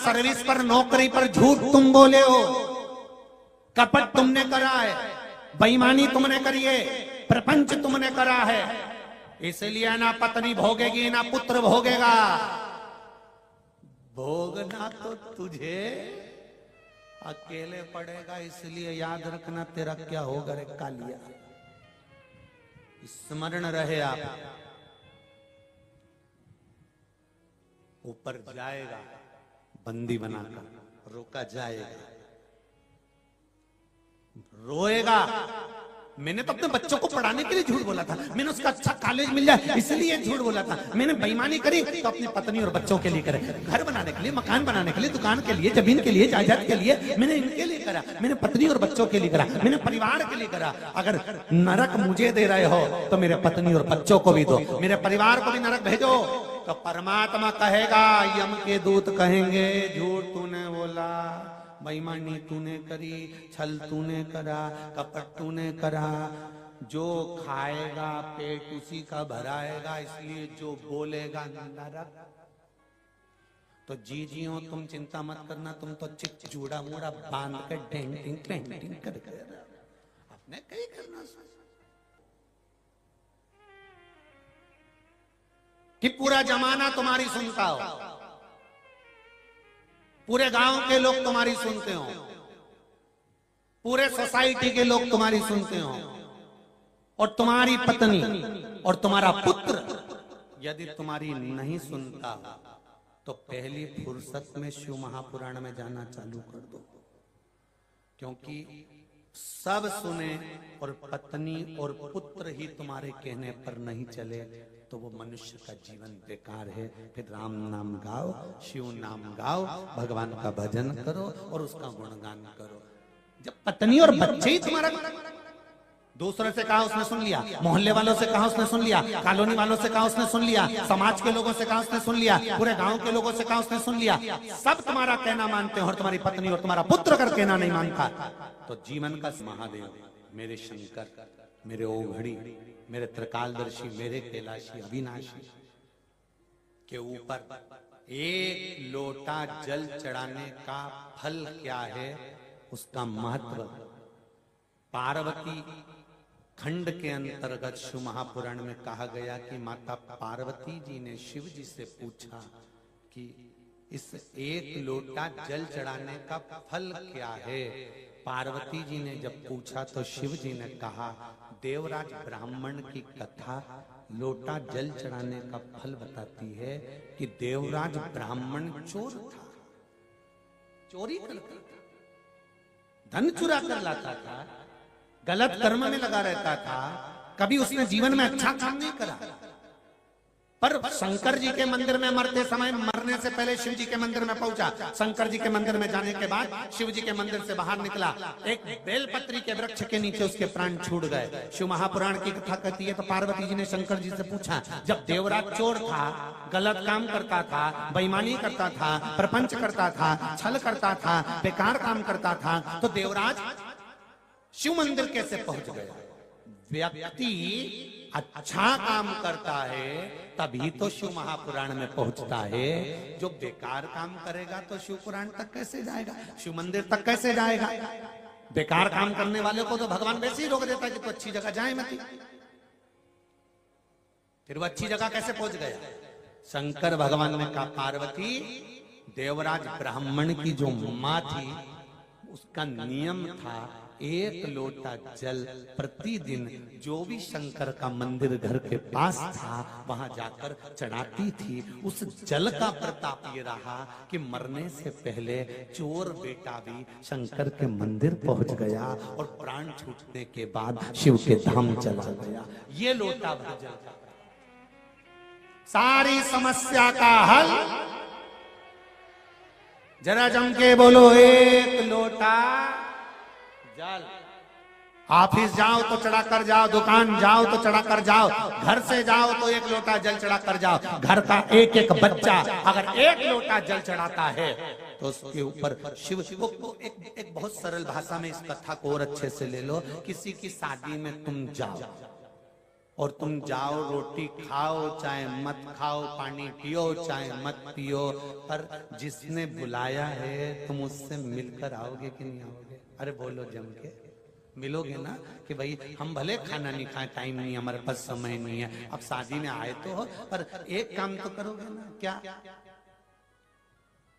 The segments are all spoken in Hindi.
सर्विस पर, नौकरी पर झूठ तुम बोले हो, कपट तुमने करा है, बेईमानी तुमने करी है, प्रपंच तुमने करा है, इसलिए ना पत्नी भोगेगी ना पुत्र भोगेगा। भोगना तो तुझे अकेले पड़ेगा, इसलिए याद रखना तेरा क्या होगा रे कालिया। स्मरण रहे आप, ऊपर जाएगा बंदी बनाकर, रोका जाएगा, रोएगा। मैंने तो अपने बच्चों को पढ़ाने के लिए झूठ बोला था, मैंने उसका अच्छा कॉलेज मिल जाए इसलिए झूठ बोला था, मैंने बेईमानी करी तो अपनी पत्नी और बच्चों के लिए करे, घर बनाने के लिए, मकान बनाने के लिए, दुकान के लिए, जमीन के लिए, जायदाद के लिए, मैंने इनके लिए करा, मैंने पत्नी और बच्चों के लिए करा, मैंने परिवार के लिए करा। अगर नरक मुझे दे रहे हो तो मेरे पत्नी और बच्चों को भी दो, मेरे परिवार को भी नरक भेजो। तो परमात्मा कहेगा, यम के दूत कहेंगे, झूठ तूने बोला, बेईमानी तूने करी, छल तूने करा, कपट तूने करा, जो खाएगा पेट उसी का भराएगा, इसलिए जो बोलेगा नरक। तो जीजियों तुम चिंता मत करना, तुम तो चिक चूड़ा मूड़ा बांध के डेंटिंग पेंटिंग कर अपने कहीं करना कि पूरा जमाना तुम्हारी सुनता हो, पूरे गांव के लोग तुम्हारी सुनते हो, पूरे सोसाइटी के लोग तुम्हारी सुनते हो, और तुम्हारी पत्नी और तुम्हारा पुत्र यदि तुम्हारी नहीं सुनता तो पहली फुर्सत में शिव महापुराण में जाना चालू कर दो। क्योंकि सब सुने और पत्नी और पुत्र ही तुम्हारे कहने पर नहीं चले तो वो मनुष्य का जीवन बेकार है। फिर राम नाम गाओ, शिव नाम गाओ, भगवान का भजन करो और उसका गुणगान करो। जब पत्नी और बच्चे ही तुम्हारा, दूसरे से कहा उसने सुन लिया, मोहल्ले वालों से कहा उसने सुन लिया, कॉलोनी वालों से कहा उसने सुन लिया, समाज के लोगों से कहा उसने सुन लिया, पूरे गांव के लोगों से कहा उसने सुन लिया, सब तुम्हारा कहना मानते हो और तुम्हारी पत्नी और तुम्हारा पुत्र अगर कहना नहीं मानता तो जीवन का महादेव, मेरे शंकर, मेरे ओघड़ी, मेरे त्रिकालदर्शी, मेरे कैलाशी अविनाशी के ऊपर एक लोटा जल चढ़ाने का फल क्या है, उसका महत्व पार्वती खंड के अंतर्गत शिव महापुराण में कहा गया कि माता पार्वती जी ने शिव जी से पूछा कि इस एक लोटा जल चढ़ाने का फल क्या है। पार्वती जी ने जब पूछा तो शिव जी ने कहा, देवराज ब्राह्मण की कथा लोटा जल चढ़ाने का फल बताती है कि देवराज ब्राह्मण चोर था, चोरी करता था, धन चुरा कर लाता था, गलत कर्म में लगा रहता था, कभी उसने जीवन में अच्छा काम नहीं करा। पर शंकर जी के मंदिर में मरते समय, मरने से पहले शिव जी के मंदिर में पहुंचा, शंकर जी के मंदिर में जाने के बाद शिव जी के मंदिर से बाहर निकला, एक बेलपत्री के वृक्ष के नीचे उसके प्राण छूट गए। शिव महापुराण की कथा कहती है तो पार्वती जी ने शंकर जी से पूछा, जब देवराज चोर था, गलत काम करता था, बेईमानी करता था, प्रपंच करता था, छल करता था, बेकार काम करता था, तो देवराज शिव मंदिर कैसे पहुंच गया? व्यक्ति अच्छा काम करता है तभी तो शिव महापुराण में पहुंचता है। जो बेकार काम करेगा तो शिव पुराण तक कैसे जाएगा, शिव मंदिर तक कैसे जाएगा? बेकार काम करने वाले को तो भगवान वैसे ही रोक देता है कि तू अच्छी जगह जाए मत। फिर वो अच्छी जगह कैसे पहुंच गया? शंकर भगवान ने कहा, पार्वती, देवराज ब्राह्मण की जो मां थी उसका नियम था एक लोटा जल प्रतिदिन जो भी शंकर का मंदिर घर के पास था वहां जाकर चढ़ाती थी। उस जल का प्रताप ये रहा कि मरने से पहले चोर बेटा भी शंकर के मंदिर पहुंच गया और प्राण छूटने के बाद शिव के धाम चला गया। ये लोटा भर जल का सारी समस्या का हल। जरा जम के बोलो, एक लोटा जल। ऑफिस जाओ तो चढ़ा कर जाओ, दुकान जाओ तो चढ़ा कर जाओ, घर से जाओ तो एक लोटा जल चढ़ा कर जाओ। घर का एक एक बच्चा अगर एक लोटा जल चढ़ाता है तो उसके ऊपर शिव को एक बहुत सरल भाषा में इस कथा को और अच्छे से ले लो। किसी की शादी में तुम जाओ, और तुम जाओ रोटी खाओ चाहे मत खाओ, पानी पियो चाहे मत पियो, पर जिसने बुलाया है तुम उससे मिलकर आओगे कि नहीं आओगे? अरे बोलो जम के, मिलोगे ना? कि भाई हम भले खाना नहीं खाए, टाइम नहीं, हमारे पास समय नहीं है, अब शादी में आए तो हो, पर एक काम तो करोगे ना? क्या?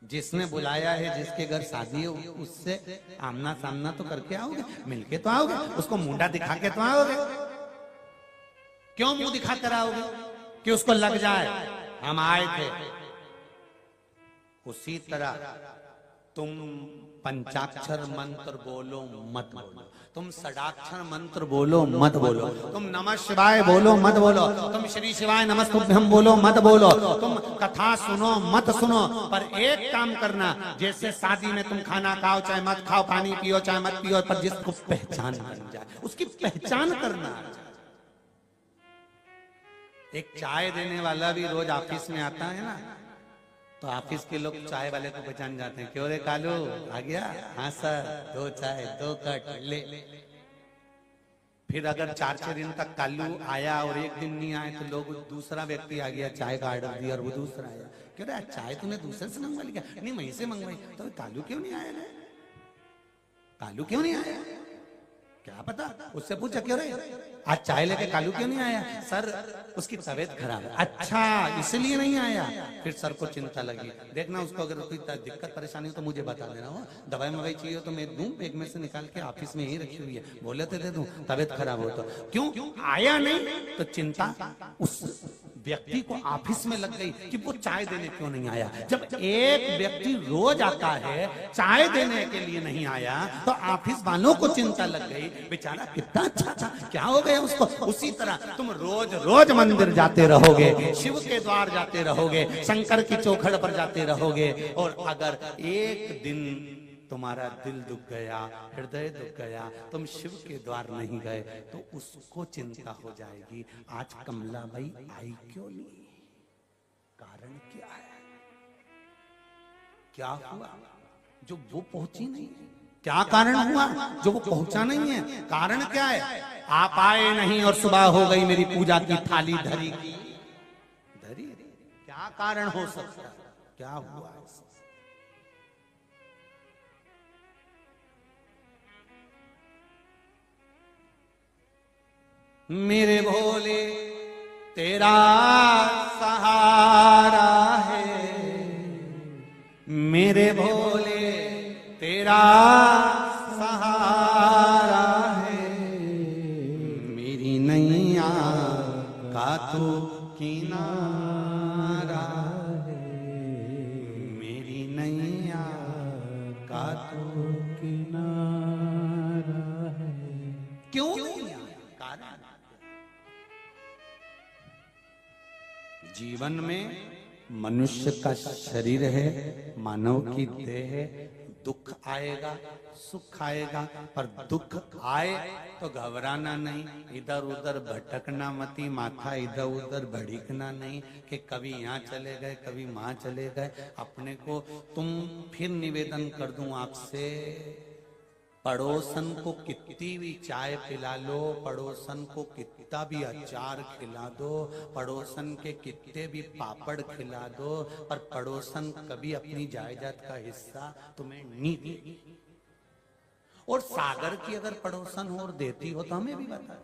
जिसने बुलाया है, जिसके घर शादी है, उससे आमना सामना तो करके आओगे, मिलके तो आओगे, उसको मुंडा दिखा के तो आओगे। क्यों मुंह दिखाते रहोगे? कि उसको लग जाए हम आए थे। उसी तरह तुम पंचाक्षर मंत्र बोलो मत बोलो, तुम षडाक्षर मंत्र बोलो मत बोलो, तुम नमः शिवाय बोलो मत बोलो, तुम श्री शिवाय नमस्तुभ्यम बोलो मत बोलो, तुम कथा सुनो मत सुनो, पर एक काम करना, जैसे शादी में तुम खाना खाओ चाहे मत खाओ, पानी पियो चाहे मत पियो, पर जिसको पहचान बन जाए उसकी पहचान करना। एक चाय देने वाला भी रोज ऑफिस में आता है ना, तो ऑफिस के लोग चाय वाले को पहचान जाते हैं। क्यों रे कालू आ गया? हाँ सर, 2 चाय 2 कट ले। फिर अगर 4-6 दिन तक कालू आया और एक दिन नहीं आए तो लोग, दूसरा व्यक्ति आ गया, चाय का ऑर्डर दिया और वो दूसरा आया, क्यों रे चाय तूने दूसरे से मंगवा लिया? नहीं वहीं से मंगवाई। तो कालू क्यों नहीं आया रे? कालू क्यों नहीं आया? क्या पता, उससे पूछा क्यों रे आज चाय लेके कालू क्यों नहीं आया? सर उसकी तबीयत खराब है। अच्छा इसलिए नहीं आया? फिर सर को चिंता लगी। देखना उसको अगर कोई दिक्कत परेशानी हो तो मुझे बता देना, हो दवाई मवाई चाहिए तो मैं दूं, बैग में से निकाल के ऑफिस में ही रखी हुई है, बोले तो दे दूं, तबीयत खराब हो तो। क्यों आया नहीं? तो चिंता उस व्यक्ति को ऑफिस में लग गई कि वो चाय देने क्यों नहीं आया। जब एक व्यक्ति रोज आता है, चाय देने के लिए नहीं आया, तो ऑफिस वालों को चिंता लग गई, बेचारा कितना अच्छा था, क्या हो गया उसको। उसी तरह तुम रोज रोज मंदिर जाते रहोगे, शिव के द्वार जाते रहोगे, शंकर की चौखट पर जाते रहोगे, और अगर एक दिन तुम्हारा दिल दुख गया, हृदय दुख गया, तुम शिव के द्वार नहीं गए, तो उसको चिंता हो जाएगी, आज कमला भाई आई क्यों नहीं? कारण क्या है? क्या हुआ जो वो पहुंची नहीं? क्या कारण हुआ जो वो पहुंचा नहीं है? कारण क्या है? आप आए नहीं और सुबह हो गई मेरी पूजा की थाली धरी की धरी। क्या कारण हो सकता है? क्या हुआ? मेरे भोले तेरा सहारा है, मेरे भोले तेरा सहारा है, मेरी नैया का तो किनारा है, मेरी नैया का तो किनारा है। क्यों नहीं? जीवन में मनुष्य का शरीर है, मानव की देह है, दुख आएगा सुख आएगा, पर दुख आए तो घबराना नहीं, इधर उधर भटकना मती, माथा इधर उधर भड़कना नहीं कि कभी यहाँ चले गए कभी वहां चले गए। अपने को तुम, फिर निवेदन कर दूं आपसे, पड़ोसन को कितनी भी चाय पिला लो, पड़ोसन को कितना भी अचार खिला दो, पड़ोसन के कितने भी पापड़ खिला दो, पर पड़ोसन कभी अपनी जायदाद का हिस्सा तुम्हें नहीं देगी। और सागर की अगर पड़ोसन हो और देती हो तो हमें भी बता,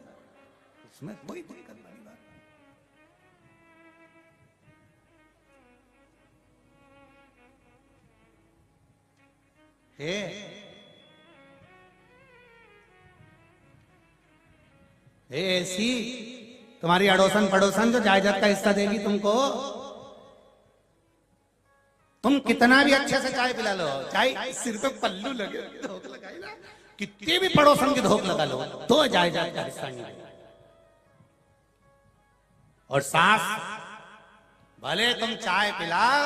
इसमें कोई दिक्कत वाली बात है। ऐसी तुम्हारी अड़ोसन पड़ोसन जो जायदाद का हिस्सा देगी तुमको, तुम कितना भी अच्छे से चाय पिला लो, चाय सिर पे पल्लू लगे, धोख लगाई ना, कितने भी पड़ोसन की धोख लगा लो, तो जायदाद का हिस्सा नहीं देगा। और सास भले तुम चाय पिलाओ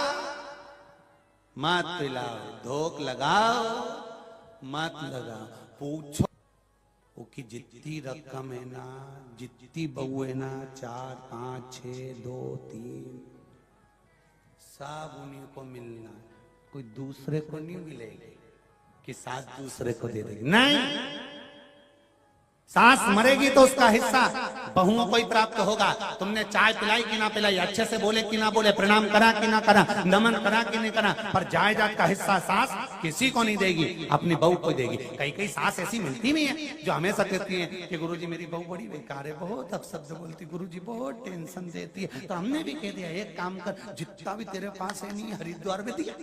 मत पिलाओ, धोख लगाओ मत लगाओ, पूछो कि जितनी रकम है ना, जितनी बहू है ना, 4 5 6 2 3, सब उन्हीं को मिलना, कोई दूसरे को नहीं मिलेगी कि सास दूसरे को दे देगी, नहीं, सास मरेगी तो उसका हिस्सा बहुओं को ही प्राप्त होगा। तुमने चाय पिलाई कि ना पिलाई, अच्छे से बोले कि ना बोले, प्रणाम करा कि ना करा, नमन करा कि नहीं करा, पर जायदाद का हिस्सा सास किसी को नहीं देगी, अपनी बहू को देगी। कई कई सास ऐसी मिलती भी है जो हमेशा कहती है कि गुरुजी मेरी बहू बड़ी बेकार है, बहुत अपशब्द बोलती, गुरुजी बहुत टेंशन देती है। तो हमने भी कह दिया एक काम कर, जितना भी तेरे पास है नहीं हरिद्वार में दिया।